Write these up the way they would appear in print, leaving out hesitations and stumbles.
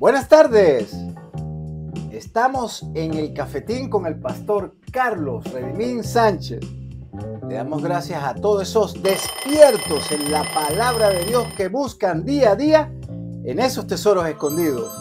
Buenas tardes. Estamos en el cafetín con el pastor Carlos Redimín Sánchez. Le damos gracias a todos esos despiertos en la palabra de Dios que buscan día a día en esos tesoros escondidos.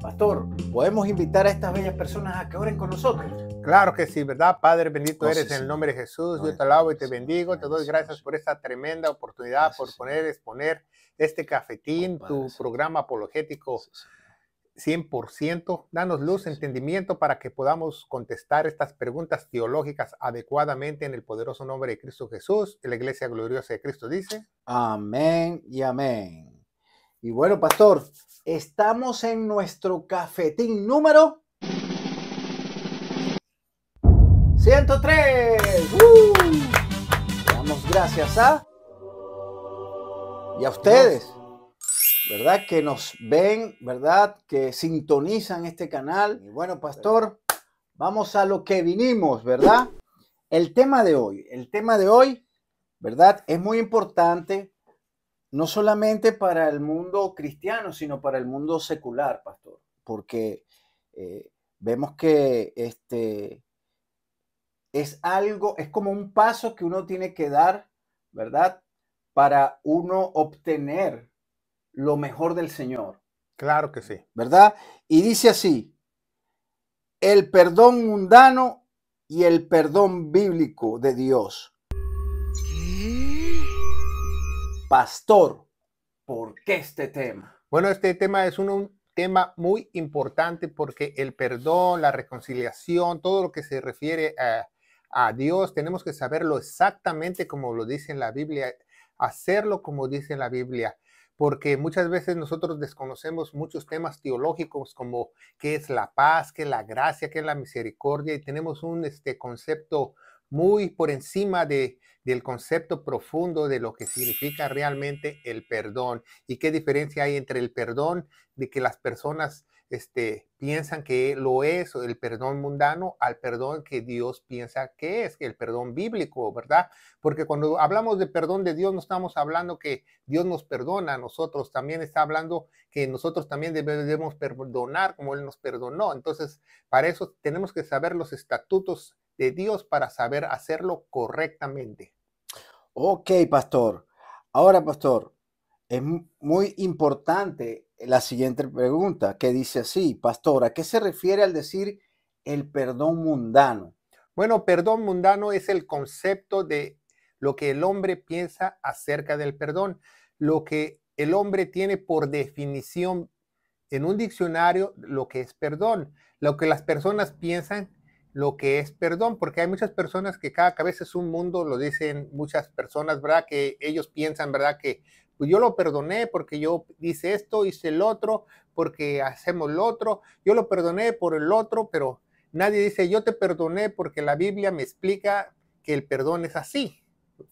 Pastor, ¿podemos invitar a estas bellas personas a que oren con nosotros? Claro que sí, ¿verdad? Padre, bendito eres sí. en el nombre de Jesús. Amén. Yo te alabo y te bendigo. Te doy gracias por esta tremenda oportunidad, por exponer este cafetín, tu programa apologético 100%. Danos luz, entendimiento para que podamos contestar estas preguntas teológicas adecuadamente en el poderoso nombre de Cristo Jesús. En la iglesia gloriosa de Cristo dice: Amén y amén. Y bueno, pastor, estamos en nuestro cafetín número 103. Damos gracias a ustedes, ¿verdad? Que nos ven, ¿verdad? Que sintonizan este canal. Y bueno, pastor, vamos a lo que vinimos, ¿verdad? El tema de hoy, ¿verdad? Es muy importante, no solamente para el mundo cristiano, sino para el mundo secular, pastor, porque vemos que es como un paso que uno tiene que dar, ¿verdad? Para uno obtener lo mejor del Señor. Claro que sí. ¿Verdad? Y dice así: el perdón mundano y el perdón bíblico de Dios. Pastor, ¿por qué este tema? Bueno, este tema es un tema muy importante porque el perdón, la reconciliación, todo lo que se refiere a Dios, tenemos que saberlo exactamente como lo dice en la Biblia, hacerlo como dice en la Biblia, porque muchas veces nosotros desconocemos muchos temas teológicos como qué es la paz, qué es la gracia, qué es la misericordia, y tenemos un concepto muy por encima del concepto profundo de lo que significa realmente el perdón y qué diferencia hay entre el perdón de que las personas piensan que lo es, o el perdón mundano, al perdón que Dios piensa que es, el perdón bíblico, ¿verdad? Porque cuando hablamos de perdón de Dios, no estamos hablando que Dios nos perdona a nosotros, también está hablando que nosotros también debemos perdonar como Él nos perdonó. Entonces, para eso tenemos que saber los estatutos de Dios para saber hacerlo correctamente. Ok, pastor. Ahora, pastor, es muy importante la siguiente pregunta, que dice así: pastor, ¿a qué se refiere al decir el perdón mundano? Bueno, perdón mundano es el concepto de lo que el hombre piensa acerca del perdón, lo que el hombre tiene por definición en un diccionario, lo que es perdón, lo que las personas piensan, lo que es perdón, porque hay muchas personas que cada cabeza es un mundo, lo dicen muchas personas, ¿verdad? Que ellos piensan, ¿verdad? Que pues yo lo perdoné porque yo hice esto, hice el otro, porque hacemos lo otro, yo lo perdoné por el otro, pero nadie dice yo te perdoné porque la Biblia me explica que el perdón es así.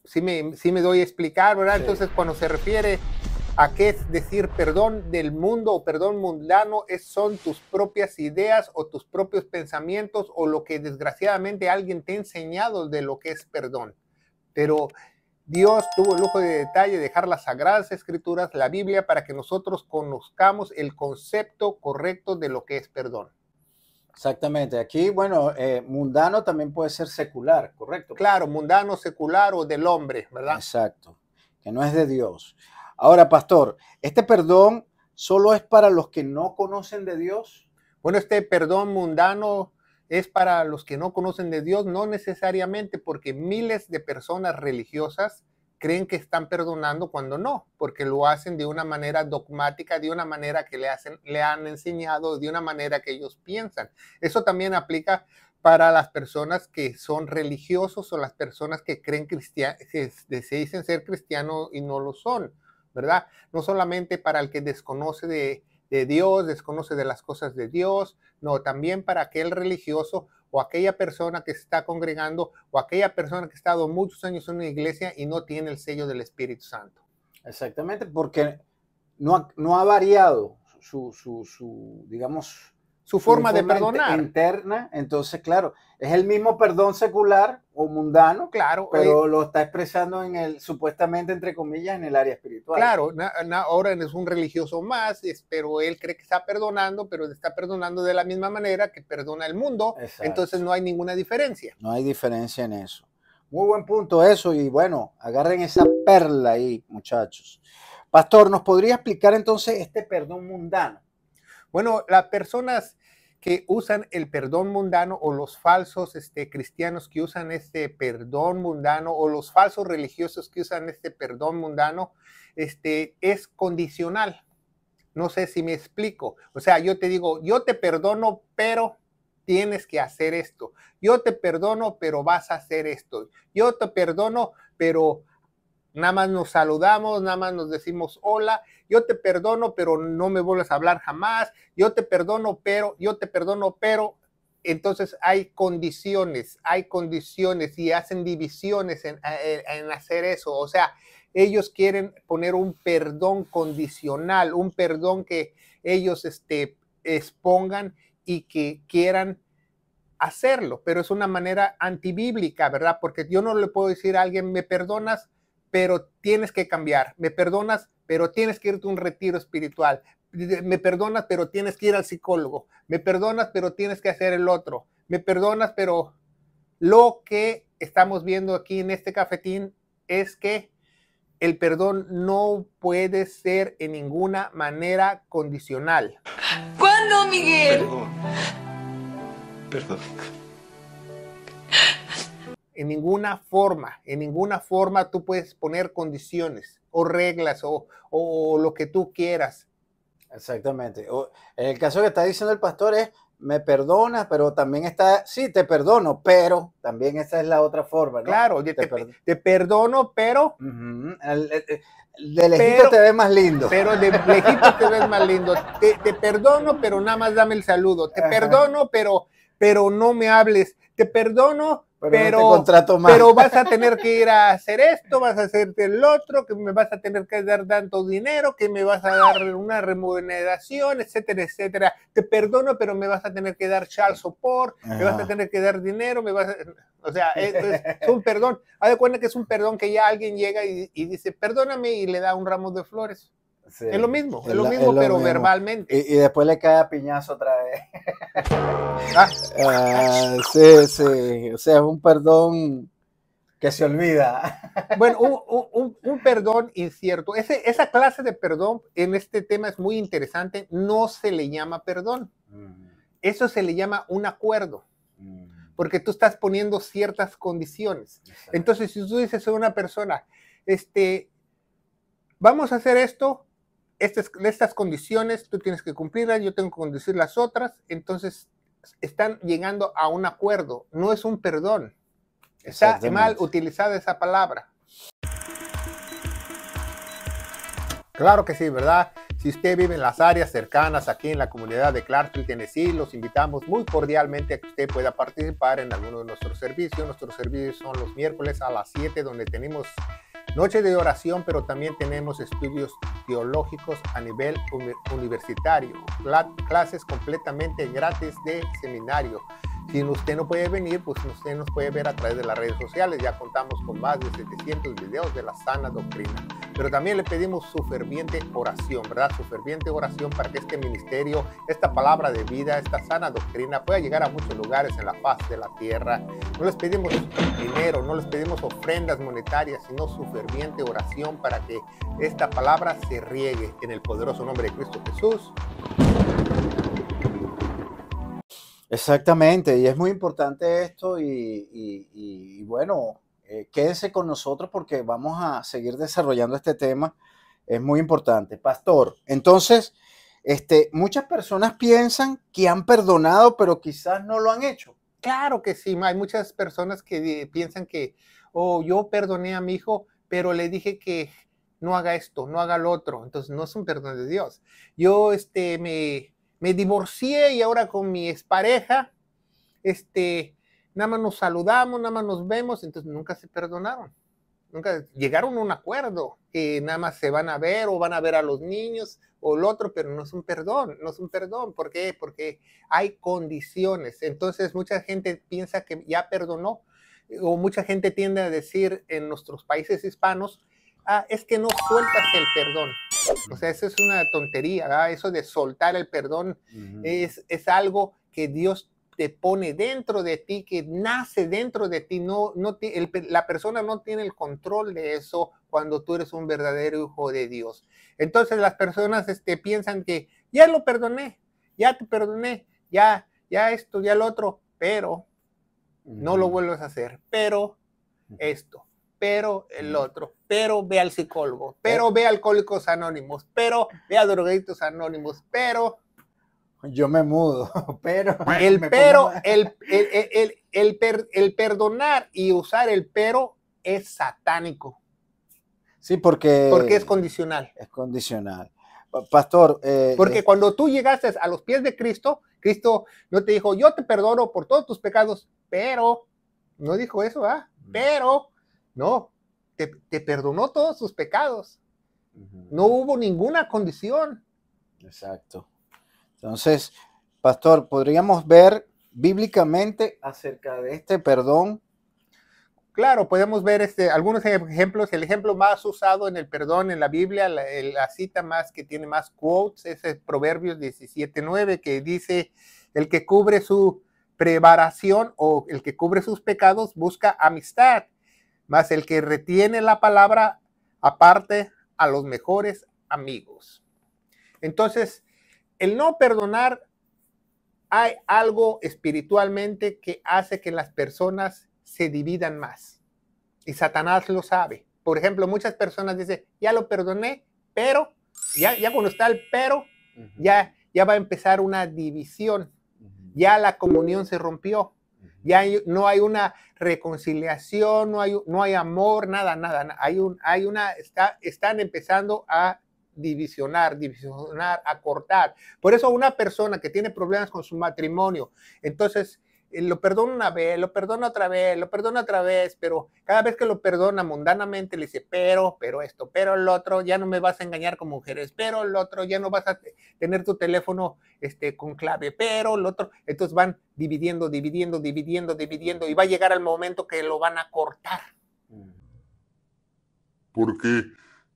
Sí me doy a explicar, ¿verdad? Sí. Entonces, cuando se refiere a qué es decir perdón del mundo o perdón mundano, son tus propias ideas o tus propios pensamientos o lo que desgraciadamente alguien te ha enseñado de lo que es perdón. Pero Dios tuvo el lujo de detalle de dejar las Sagradas Escrituras, la Biblia, para que nosotros conozcamos el concepto correcto de lo que es perdón. Exactamente. Aquí, bueno, mundano también puede ser secular, ¿correcto? Claro, mundano, secular o del hombre, ¿verdad? Exacto, que no es de Dios. Ahora, pastor, ¿este perdón solo es para los que no conocen de Dios? Bueno, este perdón mundano es para los que no conocen de Dios, no necesariamente, porque miles de personas religiosas creen que están perdonando cuando no, porque lo hacen de una manera dogmática, de una manera que le han enseñado, de una manera que ellos piensan. Eso también aplica para las personas que son religiosos o las personas que creen que se dicen ser cristianos y no lo son, ¿verdad? No solamente para el que desconoce de Dios, desconoce de las cosas de Dios, no, también para aquel religioso o aquella persona que se está congregando o aquella persona que ha estado muchos años en una iglesia y no tiene el sello del Espíritu Santo. Exactamente, porque no ha variado digamos, su forma de perdonar. Interna, entonces, claro, es el mismo perdón secular o mundano, claro, pero lo está expresando en el, supuestamente, entre comillas, en el área espiritual. Claro, ahora es un religioso más, pero él cree que está perdonando, pero está perdonando de la misma manera que perdona el mundo. Exacto. Entonces no hay ninguna diferencia. No hay diferencia en eso. Muy buen punto eso, y bueno, agarren esa perla ahí, muchachos. Pastor, ¿nos podría explicar entonces este perdón mundano? Bueno, las personas que usan el perdón mundano, o los falsos cristianos que usan este perdón mundano, o los falsos religiosos que usan este perdón mundano, es condicional. No sé si me explico. O sea, yo te digo, yo te perdono, pero tienes que hacer esto. Yo te perdono, pero vas a hacer esto. Yo te perdono, pero nada más nos saludamos, nada más nos decimos hola. Yo te perdono, pero no me vuelves a hablar jamás. Yo te perdono, pero. Entonces hay condiciones y hacen divisiones en hacer eso. O sea, ellos quieren poner un perdón condicional, un perdón que ellos expongan y que quieran hacerlo, pero es una manera antibíblica, ¿verdad? Porque yo no le puedo decir a alguien, me perdonas, pero tienes que cambiar. Me perdonas, pero tienes que irte a un retiro espiritual. Me perdonas, pero tienes que ir al psicólogo. Me perdonas, pero tienes que hacer el otro. Me perdonas, pero lo que estamos viendo aquí en este cafetín es que el perdón no puede ser en ninguna manera condicional. ¿Cuándo, Miguel? Perdón. En ninguna forma tú puedes poner condiciones o reglas o lo que tú quieras. Exactamente. En el caso que está diciendo el pastor es, me perdonas, pero también está, sí, te perdono, pero también esa es la otra forma, ¿no? Claro, te perdono, pero... De lejito te ves más lindo. Pero de lejito te ves más lindo. Te perdono, pero nada más dame el saludo. Te perdono, pero no me hables. Te perdono, pero no te contrato más. Pero vas a tener que ir a hacer esto, vas a hacerte el otro, que me vas a tener que dar tanto dinero, que me vas a dar una remuneración, etcétera, etcétera. Te perdono, pero me vas a tener que dar child support, me vas a tener que dar dinero, o sea, es un perdón. Haz de cuenta que es un perdón que ya alguien llega y dice, perdóname, y le da un ramo de flores. Sí, es lo mismo, pero mismo. Verbalmente. Y después le cae a piñazo otra vez. Sí. O sea, es un perdón que se olvida. Bueno, un perdón incierto. Esa clase de perdón en este tema es muy interesante. No se le llama perdón. Eso se le llama un acuerdo. Porque tú estás poniendo ciertas condiciones. Exacto. Entonces, si tú dices a una persona, vamos a hacer esto, estas condiciones, tú tienes que cumplirlas, yo tengo que conducir las otras, entonces están llegando a un acuerdo, no es un perdón. Está mal utilizada esa palabra. Claro que sí, ¿verdad? Si usted vive en las áreas cercanas, aquí en la comunidad de Clarksville, Tennessee, los invitamos muy cordialmente a que usted pueda participar en alguno de nuestros servicios. Nuestros servicios son los miércoles a las 7, donde tenemos noche de oración, pero también tenemos estudios teológicos a nivel universitario, clases completamente gratis de seminario. Si usted no puede venir, pues usted nos puede ver a través de las redes sociales. Ya contamos con más de 700 videos de la sana doctrina. Pero también le pedimos su ferviente oración, ¿verdad? Su ferviente oración para que este ministerio, esta palabra de vida, esta sana doctrina pueda llegar a muchos lugares en la faz de la tierra. No les pedimos dinero, no les pedimos ofrendas monetarias, sino su ferviente oración para que esta palabra se riegue en el poderoso nombre de Cristo Jesús. Exactamente, y es muy importante esto y bueno, quédense con nosotros porque vamos a seguir desarrollando este tema, es muy importante. Pastor, entonces, muchas personas piensan que han perdonado, pero quizás no lo han hecho. Claro que sí, hay muchas personas que piensan que, yo perdoné a mi hijo, pero le dije que no haga esto, no haga lo otro, entonces no es un perdón de Dios. Yo me divorcié y ahora con mi expareja, nada más nos saludamos, nada más nos vemos, entonces nunca se perdonaron. Nunca llegaron a un acuerdo que nada más se van a ver o van a ver a los niños o el otro, pero no es un perdón, no es un perdón. ¿Por qué? Porque hay condiciones. Entonces mucha gente piensa que ya perdonó, o mucha gente tiende a decir en nuestros países hispanos, es que no sueltas el perdón. O sea, eso es una tontería, ¿verdad? Eso de soltar el perdón es algo que Dios te pone dentro de ti, que nace dentro de ti. La persona no tiene el control de eso cuando tú eres un verdadero hijo de Dios. Entonces las personas piensan que ya lo perdoné, ya te perdoné, ya esto, ya lo otro, pero no lo vuelves a hacer, pero esto, pero el otro, pero ve al psicólogo, pero ve a Alcohólicos Anónimos, pero ve a Drogadictos Anónimos, pero... Yo me mudo, pero... El perdonar y usar el pero es satánico. Sí, porque es condicional. Es condicional. Pastor. Porque cuando tú llegaste a los pies de Cristo, Cristo no te dijo, yo te perdono por todos tus pecados, pero, no dijo eso, pero, no, te perdonó todos tus pecados. No hubo ninguna condición. Exacto. Entonces, pastor, ¿podríamos ver bíblicamente acerca de este perdón? Claro, podemos ver algunos ejemplos. El ejemplo más usado en el perdón en la Biblia, la cita más que tiene más quotes, es el Proverbios 17:9, que dice, el que cubre su prevaricación o el que cubre sus pecados busca amistad, mas el que retiene la palabra aparte a los mejores amigos. Entonces, el no perdonar, hay algo espiritualmente que hace que las personas se dividan más. Y Satanás lo sabe. Por ejemplo, muchas personas dicen, ya lo perdoné, pero, ya cuando está el pero, ya va a empezar una división. Ya la comunión se rompió. Ya no hay una reconciliación, no hay amor, nada. Están empezando a divisionar, a cortar. Por eso una persona que tiene problemas con su matrimonio, entonces lo perdona una vez, lo perdona otra vez, pero cada vez que lo perdona mundanamente le dice, pero esto, pero el otro, ya no me vas a engañar con mujeres, pero el otro, ya no vas a tener tu teléfono con clave, pero el otro, entonces van dividiendo, y va a llegar al momento que lo van a cortar. Porque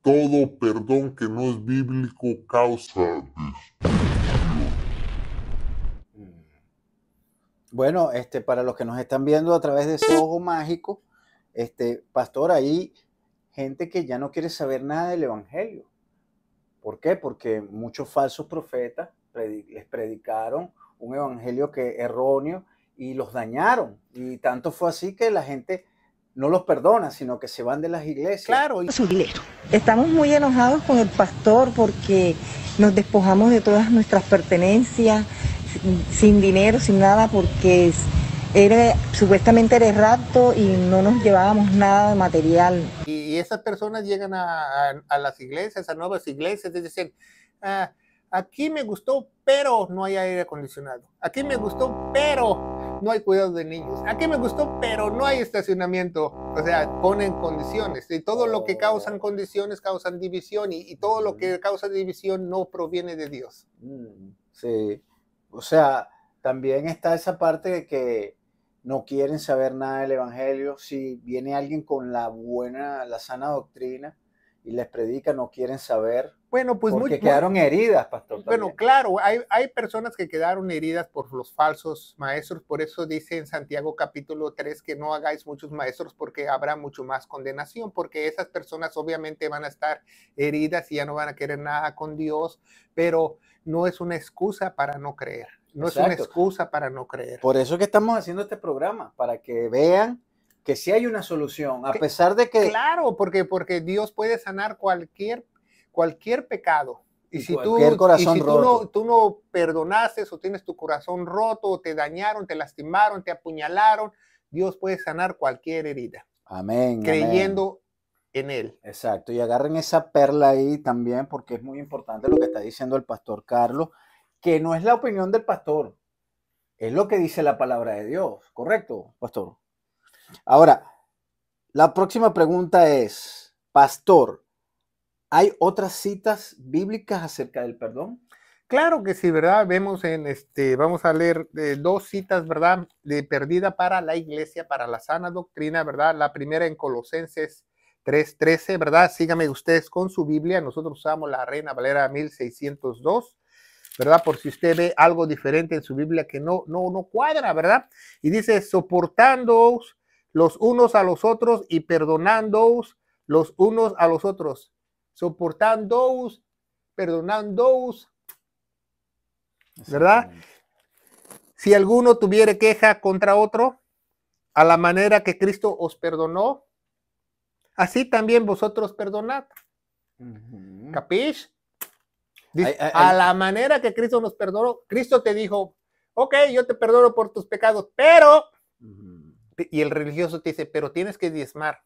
todo perdón que no es bíblico causa destrucción. Bueno, para los que nos están viendo a través de ese ojo mágico, pastor, hay gente que ya no quiere saber nada del evangelio. ¿Por qué? Porque muchos falsos profetas les predicaron un evangelio erróneo y los dañaron. Y tanto fue así que la gente no los perdona, sino que se van de las iglesias. Claro. Estamos muy enojados con el pastor porque nos despojamos de todas nuestras pertenencias, sin dinero, sin nada, porque supuestamente era rapto y no nos llevábamos nada de material. Y esas personas llegan a las iglesias, a nuevas iglesias, y dicen, aquí me gustó, pero no hay aire acondicionado. Aquí me gustó, pero no hay cuidado de niños. Aquí me gustó, pero no hay estacionamiento. O sea, ponen condiciones. Y todo lo que causan condiciones causan división. Y todo lo que causa división no proviene de Dios. Sí. O sea, también está esa parte de que no quieren saber nada del evangelio. Si viene alguien con la sana doctrina y les predica, no quieren saber. Bueno, pues porque quedaron heridas, pastor. Bueno, también. Claro, hay personas que quedaron heridas por los falsos maestros. Por eso dice en Santiago capítulo 3 que no hagáis muchos maestros porque habrá mucho más condenación, porque esas personas obviamente van a estar heridas y ya no van a querer nada con Dios, pero no es una excusa para no creer. No Exacto. Es una excusa para no creer. Por eso que estamos haciendo este programa, para que vean que sí hay una solución, a pesar de que... Claro, porque Dios puede sanar cualquier pecado. Y si tú no perdonaste o tienes tu corazón roto, o te dañaron, te lastimaron, te apuñalaron, Dios puede sanar cualquier herida. Amén. Creyendo en Él. Exacto. Y agarren esa perla ahí también, porque es muy importante lo que está diciendo el pastor Carlos, que no es la opinión del pastor, es lo que dice la palabra de Dios. ¿Correcto, pastor? Ahora, La próxima pregunta es, pastor, ¿hay otras citas bíblicas acerca del perdón? Claro que sí, ¿verdad? Vemos vamos a leer dos citas, ¿verdad? De perdida para la iglesia, para la sana doctrina, ¿verdad? La primera en Colosenses 3:13, ¿verdad? Síganme ustedes con su Biblia. Nosotros usamos la Reina Valera 1602, ¿verdad? Por si usted ve algo diferente en su Biblia que no cuadra, ¿verdad? Y dice, soportándoos los unos a los otros y perdonándoos los unos a los otros. Soportándoos, perdonándoos, ¿verdad? Si alguno tuviere queja contra otro, a la manera que Cristo os perdonó, así también vosotros perdonad. ¿Capís? Dice, a la manera que Cristo nos perdonó, Cristo te dijo, ok, yo te perdono por tus pecados, pero, y el religioso te dice, pero tienes que diezmar,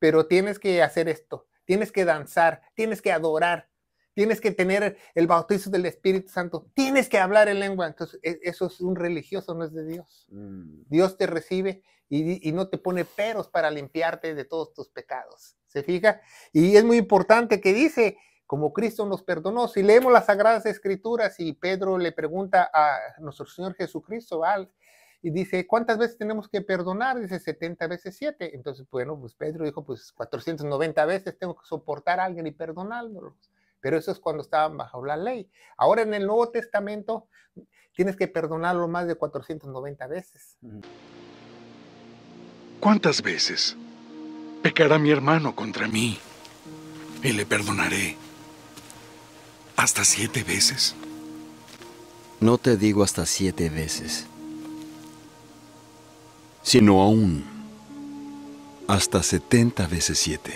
pero tienes que hacer esto, tienes que danzar, tienes que adorar, tienes que tener el bautismo del Espíritu Santo, tienes que hablar en lengua. Entonces, eso es un religioso, no es de Dios. Dios te recibe y no te pone peros para limpiarte de todos tus pecados. ¿Se fija? Y es muy importante que dice, como Cristo nos perdonó. Si leemos las Sagradas Escrituras y Pedro le pregunta a nuestro Señor Jesucristo, y dice, ¿cuántas veces tenemos que perdonar? Dice 70 veces 7. Entonces, bueno, pues Pedro dijo, pues 490 veces tengo que soportar a alguien y perdonarlo. Pero eso es cuando estaban bajo la ley. Ahora en el Nuevo Testamento tienes que perdonarlo más de 490 veces. ¿Cuántas veces pecará mi hermano contra mí y le perdonaré? ¿Hasta 7 veces? No te digo hasta 7 veces, sino aún hasta 70 veces 7.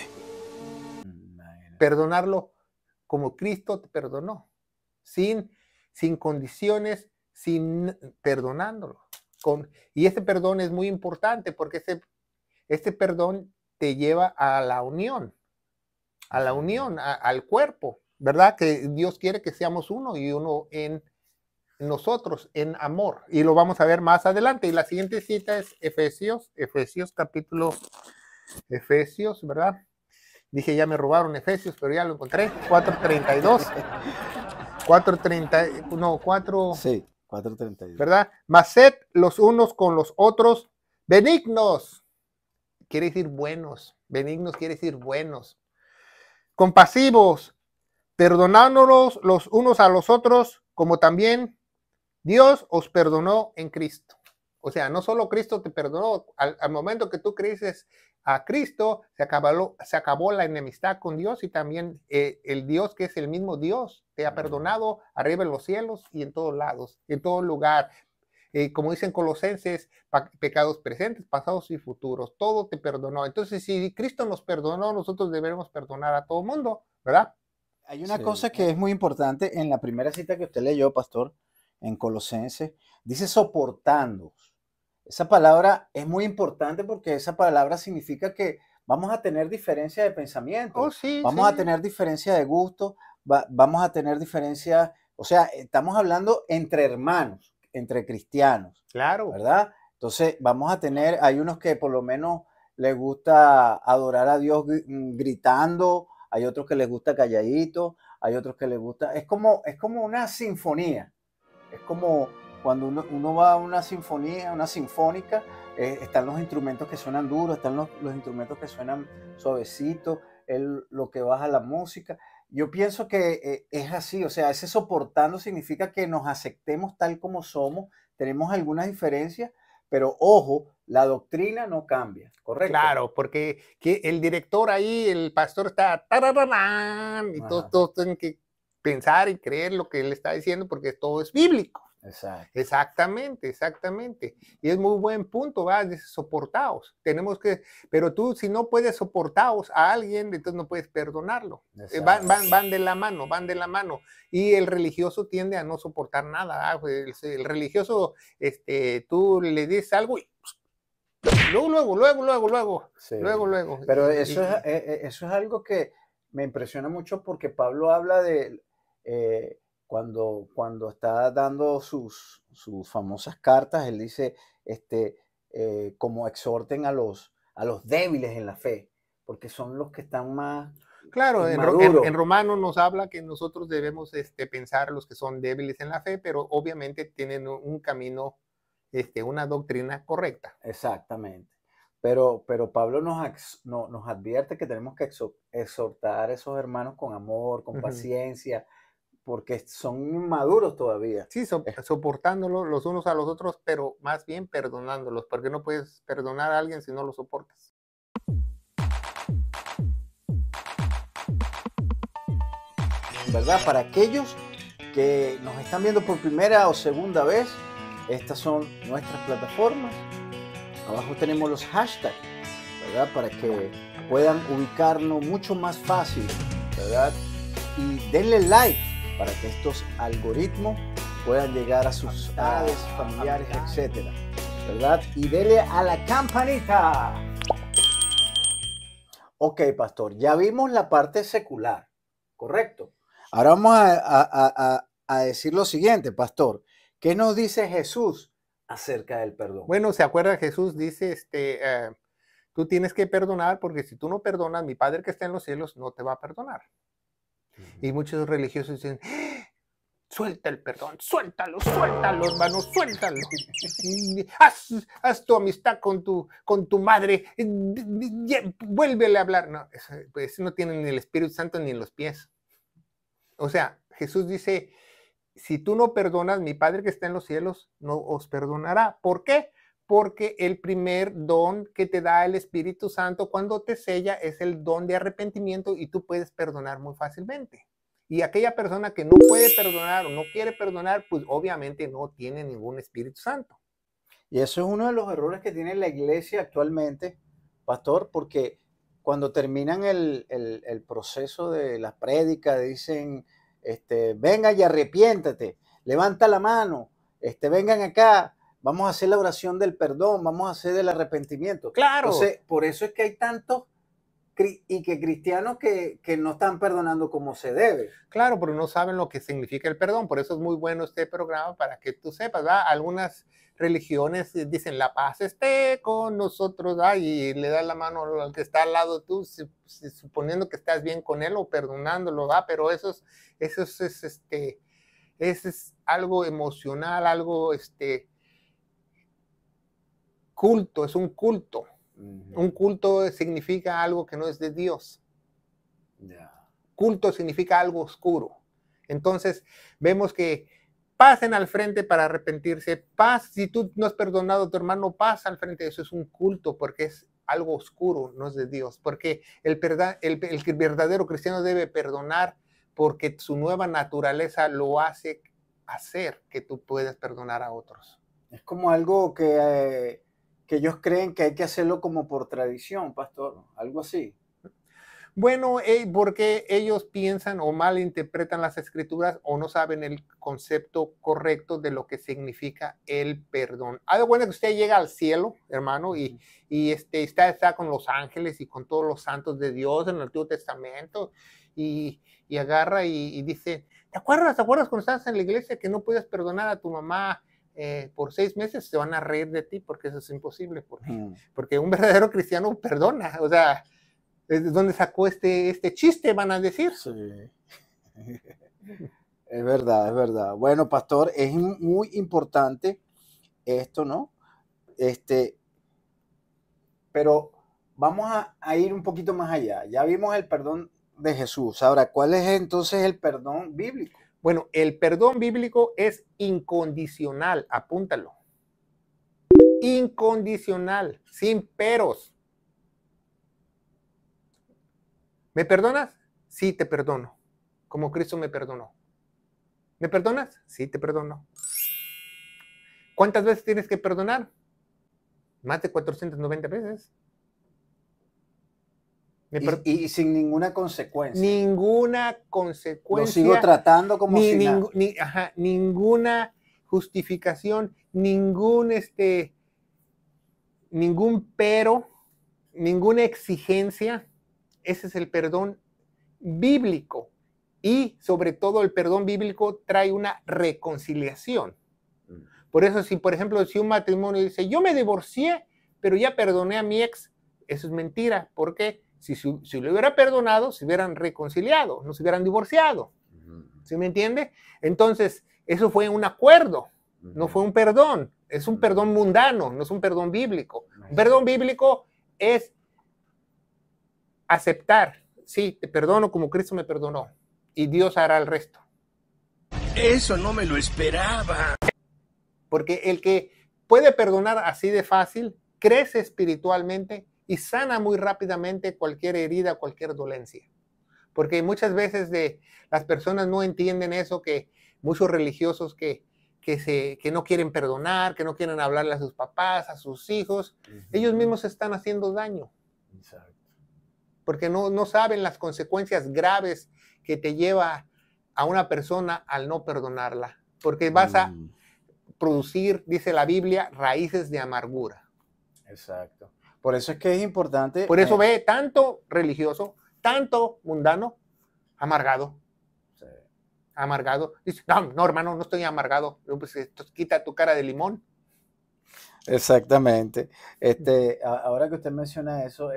Perdonarlo como Cristo te perdonó, sin condiciones, perdonándolo. Y este perdón es muy importante porque este perdón te lleva a la unión, al cuerpo, ¿verdad? Que Dios quiere que seamos uno y uno en nosotros, en amor. Y lo vamos a ver más adelante. Y la siguiente cita es Efesios capítulo, ¿verdad? Dije, ya me robaron Efesios, pero ya lo encontré. 4:32. 4:30. Sí, 4:32. ¿Verdad? Mas sed los unos con los otros benignos. Quiere decir buenos. Benignos quiere decir buenos. Compasivos. Perdonándonos los unos a los otros, como también Dios os perdonó en Cristo. O sea, no solo Cristo te perdonó, al momento que tú crees a Cristo, se acabó la enemistad con Dios y también el Dios que es el mismo Dios te ha perdonado arriba en los cielos y en todos lados, en todo lugar. Como dicen Colosenses, pecados presentes, pasados y futuros, todo te perdonó. Entonces, si Cristo nos perdonó, nosotros debemos perdonar a todo mundo, ¿verdad? Hay una cosa que es muy importante en la primera cita que usted leyó, pastor, en Colosenses, dice soportando. Esa palabra es muy importante porque esa palabra significa que vamos a tener diferencia de pensamiento, vamos a tener diferencia de gusto, vamos a tener diferencia, o sea, estamos hablando entre hermanos, entre cristianos. Claro. ¿Verdad? Entonces vamos a tener, hay unos que por lo menos les gusta adorar a Dios gritando, hay otros que les gusta calladito, hay otros que les gusta, es como una sinfonía, es como cuando uno va a una sinfonía, una sinfónica, están los instrumentos que suenan duros, están los instrumentos que suenan suavecitos, lo que baja la música. Yo pienso que es así, o sea, ese soportando significa que nos aceptemos tal como somos, tenemos algunas diferencias, pero ojo, la doctrina no cambia, ¿correcto? Claro, porque el director ahí, el pastor está y todos tienen que pensar y creer lo que él está diciendo porque todo es bíblico. Exacto. Exactamente. Y es muy buen punto, ¿verdad? Dice, soportaos. Pero tú si no puedes soportaos a alguien, entonces no puedes perdonarlo. Van de la mano. Y el religioso tiende a no soportar nada. El religioso, tú le dices algo y luego. Sí. Luego. Pero eso es algo que me impresiona mucho porque Pablo habla de cuando está dando sus famosas cartas, él dice como exhorten a los a los débiles en la fe, porque son los que están más Claro, inmaduros. en Romano nos habla que nosotros debemos pensar los que son débiles en la fe, pero obviamente tienen un camino, una doctrina correcta. Exactamente. Pero Pablo nos advierte que tenemos que exhortar a esos hermanos con amor, con Ujú. paciencia, porque son inmaduros todavía. Sí, soportándolos los unos a los otros, pero más bien perdonándolos, porque no puedes perdonar a alguien si no lo soportas. ¿Verdad? Para aquellos que nos están viendo por primera o segunda vez, estas son nuestras plataformas. Abajo tenemos los hashtags, ¿verdad? Para que puedan ubicarnos mucho más fácil, ¿verdad? Y denle like para que estos algoritmos puedan llegar a sus amistades, familiares, etcétera, ¿verdad? Y denle a la campanita. Ok, pastor, ya vimos la parte secular, ¿correcto? Ahora vamos a decir lo siguiente, pastor. ¿Qué nos dice Jesús acerca del perdón? Bueno, ¿se acuerda? Jesús dice, tú tienes que perdonar porque si tú no perdonas, mi Padre que está en los cielos no te va a perdonar. Y muchos religiosos dicen, suelta el perdón, suéltalo, hermano, suéltalo. Haz tu amistad con tu madre, vuélvele a hablar. No, eso no tiene ni el Espíritu Santo ni en los pies. O sea, Jesús dice, si tú no perdonas, mi Padre que está en los cielos no os perdonará. ¿Por qué? Porque el primer don que te da el Espíritu Santo cuando te sella es el don de arrepentimiento y tú puedes perdonar muy fácilmente. Y aquella persona que no puede perdonar o no quiere perdonar, pues obviamente no tiene ningún Espíritu Santo. Y eso es uno de los errores que tiene la iglesia actualmente, pastor, porque cuando terminan el proceso de la prédica, dicen, venga y arrepiéntate, levanta la mano, vengan acá, vamos a hacer la oración del perdón, vamos a hacer del arrepentimiento. Claro. Entonces, por eso es que hay tantos y que cristianos que no están perdonando como se debe. Claro, pero no saben lo que significa el perdón. Por eso es muy bueno este programa para que tú sepas, ¿verdad? Algunas religiones dicen la paz esté con nosotros, ¿verdad? Y le das la mano al que está al lado tú, suponiendo que estás bien con él o perdonándolo, ¿verdad? Pero eso es algo emocional, algo culto, es un culto. Un culto significa algo que no es de Dios. Culto significa algo oscuro. Entonces, vemos que pasen al frente para arrepentirse. Si tú no has perdonado a tu hermano, pasa al frente. Eso es un culto porque es algo oscuro, no es de Dios. Porque el verdadero cristiano debe perdonar porque su nueva naturaleza lo hace hacer que tú puedas perdonar a otros. Es como algo que ellos creen que hay que hacerlo como por tradición, pastor, algo así. Bueno, porque ellos piensan o malinterpretan las escrituras o no saben el concepto correcto de lo que significa el perdón. Algo bueno que usted llega al cielo, hermano, y está con los ángeles y con todos los santos de Dios en el Antiguo Testamento y agarra y dice, ¿te acuerdas cuando estabas en la iglesia que no podías perdonar a tu mamá? Por 6 meses se van a reír de ti porque eso es imposible, porque un verdadero cristiano perdona, o sea, ¿de dónde sacó este chiste? Van a decir. Sí. Es verdad. Bueno, pastor, es muy importante esto, ¿no? Pero vamos a ir un poquito más allá. Ya vimos el perdón de Jesús. Ahora, ¿cuál es entonces el perdón bíblico? Bueno, el perdón bíblico es incondicional, apúntalo. Incondicional, sin peros. ¿Me perdonas? Sí, te perdono, como Cristo me perdonó. ¿Me perdonas? Sí, te perdono. ¿Cuántas veces tienes que perdonar? Más de 490 veces. Y sin ninguna consecuencia. Ninguna consecuencia. Lo sigo tratando como si nada. Ninguna justificación, ningún pero, ninguna exigencia. Ese es el perdón bíblico. Y sobre todo el perdón bíblico trae una reconciliación. Por eso, si por ejemplo, si un matrimonio dice, yo me divorcié, pero ya perdoné a mi ex, Eso es mentira, porque si lo hubiera perdonado, se hubieran reconciliado, no se hubieran divorciado. ¿Sí me entiende? Entonces, eso fue un acuerdo, no fue un perdón. Es un perdón mundano, no es un perdón bíblico. Un perdón bíblico es aceptar, sí, te perdono como Cristo me perdonó, y Dios hará el resto. Eso no me lo esperaba. Porque el que puede perdonar así de fácil, crece espiritualmente y sana muy rápidamente cualquier herida, cualquier dolencia. Porque muchas veces las personas no entienden eso, que muchos religiosos que no quieren perdonar, que no quieren hablarle a sus papás, a sus hijos, ellos mismos se están haciendo daño. Exacto. Porque no saben las consecuencias graves que te lleva a una persona al no perdonarla. Porque vas a producir, dice la Biblia, raíces de amargura. Exacto. Por eso es que es importante. Por eso ve tanto religioso, tanto mundano, amargado. Sí. Amargado. Dice, no, hermano, no estoy amargado. Pues, quita tu cara de limón. Exactamente. Ahora que usted menciona eso,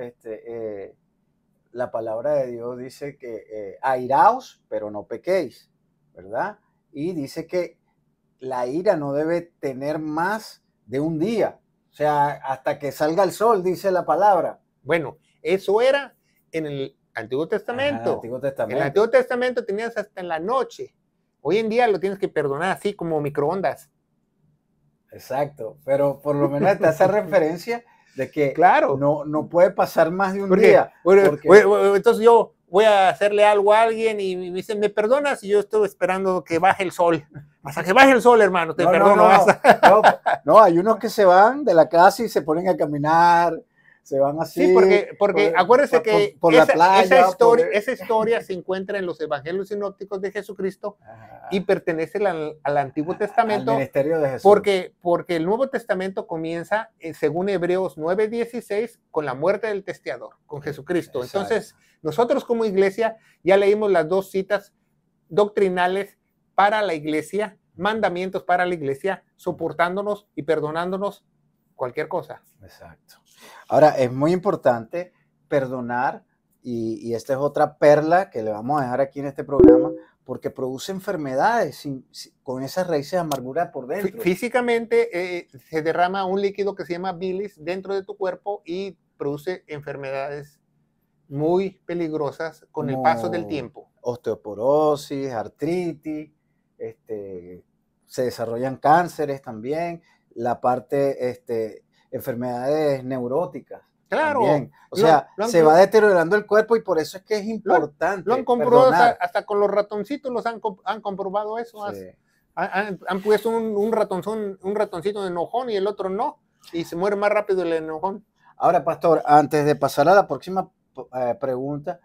la palabra de Dios dice que airaos, pero no pequéis, ¿verdad? Y dice que la ira no debe tener más de un día, o sea, hasta que salga el sol, dice la palabra. Bueno, eso era en el Antiguo Testamento. Ajá, Antiguo Testamento. En el Antiguo Testamento tenías hasta en la noche. Hoy en día lo tienes que perdonar así como microondas. Exacto, pero por lo menos está esa referencia de que claro, no puede pasar más de un día. Entonces yo voy a hacerle algo a alguien y me dicen, ¿me perdonas? Y yo estoy esperando que baje el sol. Hasta que baje el sol, hermano, te perdono. No, hay unos que se van de la casa y se ponen a caminar, se van así. Sí, porque acuérdese que por la playa, esa historia se encuentra en los evangelios sinópticos de Jesucristo. Ajá. Y pertenece al Antiguo Testamento. Al ministerio de Jesús. Porque el Nuevo Testamento comienza, según Hebreos 9:16, con la muerte del testiador, con Jesucristo. Exacto. Entonces, nosotros como iglesia ya leímos las dos citas doctrinales para la iglesia, mandamientos para la iglesia, soportándonos y perdonándonos cualquier cosa. Exacto. Ahora, es muy importante perdonar, y esta es otra perla que le vamos a dejar aquí en este programa, porque produce enfermedades con esas raíces de amargura por dentro. Físicamente se derrama un líquido que se llama bilis dentro de tu cuerpo y produce enfermedades muy peligrosas con el paso del tiempo. Osteoporosis, artritis, se desarrollan cánceres también, la parte, enfermedades neuróticas. Claro. También. O sea, se va deteriorando el cuerpo y por eso es que es importante. Lo han comprobado hasta con los ratoncitos, han comprobado eso. Sí. Han puesto un ratoncito enojón y el otro no, y se muere más rápido el enojón. Ahora, pastor, antes de pasar a la próxima pregunta,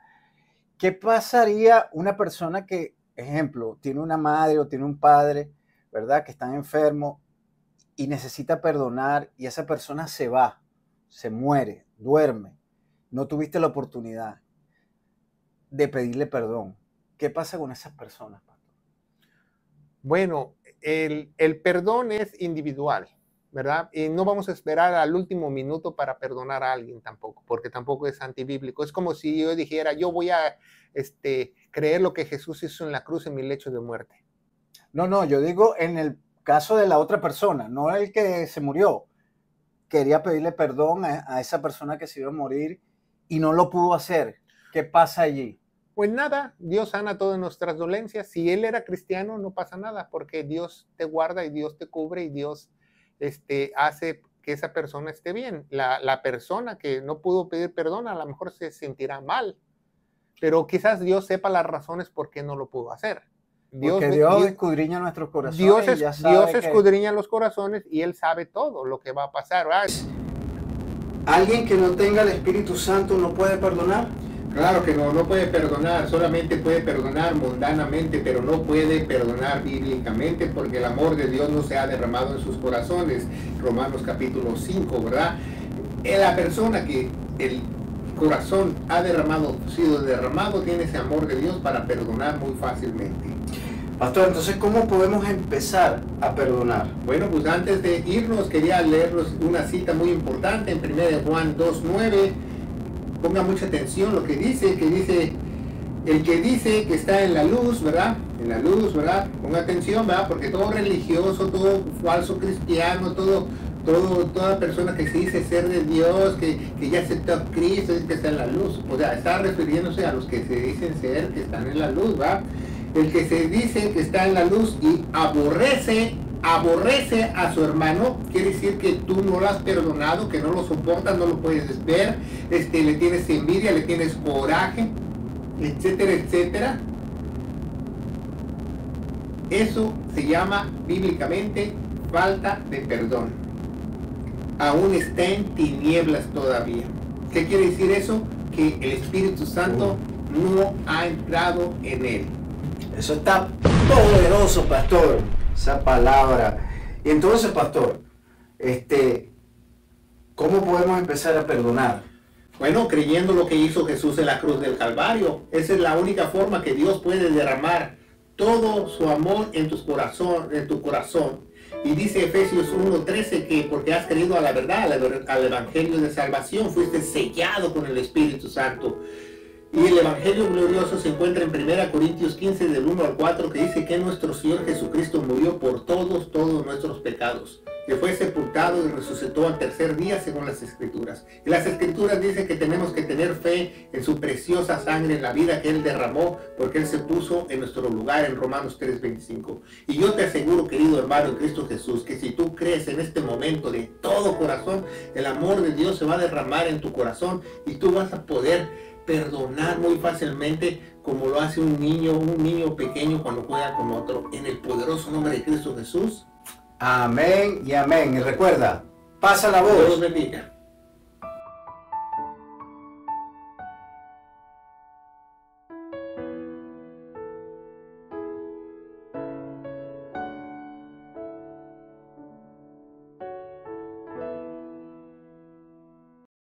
¿qué pasaría una persona que, ejemplo, tiene una madre o tiene un padre, ¿verdad?, que están enfermos y necesita perdonar y esa persona se va, se muere, duerme, no tuviste la oportunidad de pedirle perdón? ¿Qué pasa con esas personas, pastor? Bueno, el perdón es individual, ¿verdad? Y no vamos a esperar al último minuto para perdonar a alguien tampoco, porque tampoco es antibíblico. Es como si yo dijera, yo voy a creer lo que Jesús hizo en la cruz en mi lecho de muerte. No, yo digo en el caso de la otra persona, no el que se murió. Quería pedirle perdón a esa persona que se iba a morir y no lo pudo hacer. ¿Qué pasa allí? Pues nada, Dios sana todas nuestras dolencias. Si él era cristiano, no pasa nada, porque Dios te guarda y Dios te cubre y Dios hace que esa persona esté bien. La persona que no pudo pedir perdón a lo mejor se sentirá mal, pero quizás Dios sepa las razones por qué no lo pudo hacer. Dios escudriña nuestros corazones. Dios escudriña los corazones y Él sabe todo lo que va a pasar. ¿Alguien que no tenga el Espíritu Santo no puede perdonar? Claro que no puede perdonar, solamente puede perdonar mundanamente, pero no puede perdonar bíblicamente porque el amor de Dios no se ha derramado en sus corazones. Romanos capítulo 5, ¿verdad? La persona que el corazón ha sido derramado, tiene ese amor de Dios para perdonar muy fácilmente. Pastor, entonces, ¿cómo podemos empezar a perdonar? Bueno, pues antes de irnos, quería leernos una cita muy importante en 1 Juan 2:9. ponga mucha atención lo que dice, el que dice que está en la luz, ¿verdad? En la luz, ¿verdad? Ponga atención, ¿verdad? Porque todo religioso, todo falso cristiano, toda persona que se dice ser de Dios, que ya aceptó a Cristo, es que está en la luz. O sea, está refiriéndose a los que se dicen ser, que están en la luz, ¿verdad? El que se dice que está en la luz y aborrece a su hermano, quiere decir que tú no lo has perdonado, que no lo soportas, no lo puedes ver, le tienes envidia, le tienes coraje, etcétera, etcétera. Eso se llama bíblicamente falta de perdón. Aún está en tinieblas todavía. ¿Qué quiere decir eso? Que el Espíritu Santo no ha entrado en él. Eso está poderoso, pastor, esa palabra. Y entonces, pastor, ¿cómo podemos empezar a perdonar? Bueno, creyendo lo que hizo Jesús en la cruz del Calvario. Esa es la única forma que Dios puede derramar todo su amor en tu corazón. Y dice Efesios 1:13 que porque has creído a la verdad, al evangelio de salvación, fuiste sellado con el Espíritu Santo. Y el evangelio glorioso se encuentra en 1 Corintios 15 del 1 al 4, que dice que nuestro Señor Jesucristo murió por todos nuestros pecados, que fue sepultado y resucitó al tercer día según las Escrituras. Y las Escrituras dicen que tenemos que tener fe en su preciosa sangre, en la vida que Él derramó, porque Él se puso en nuestro lugar en Romanos 3:25. Y yo te aseguro, querido hermano en Cristo Jesús, que si tú crees en este momento de todo corazón, el amor de Dios se va a derramar en tu corazón y tú vas a poder perdonar muy fácilmente, como lo hace un niño pequeño cuando juega con otro, en el poderoso nombre de Cristo Jesús. Amén y amén. Y recuerda, pasa la voz. Dios bendiga.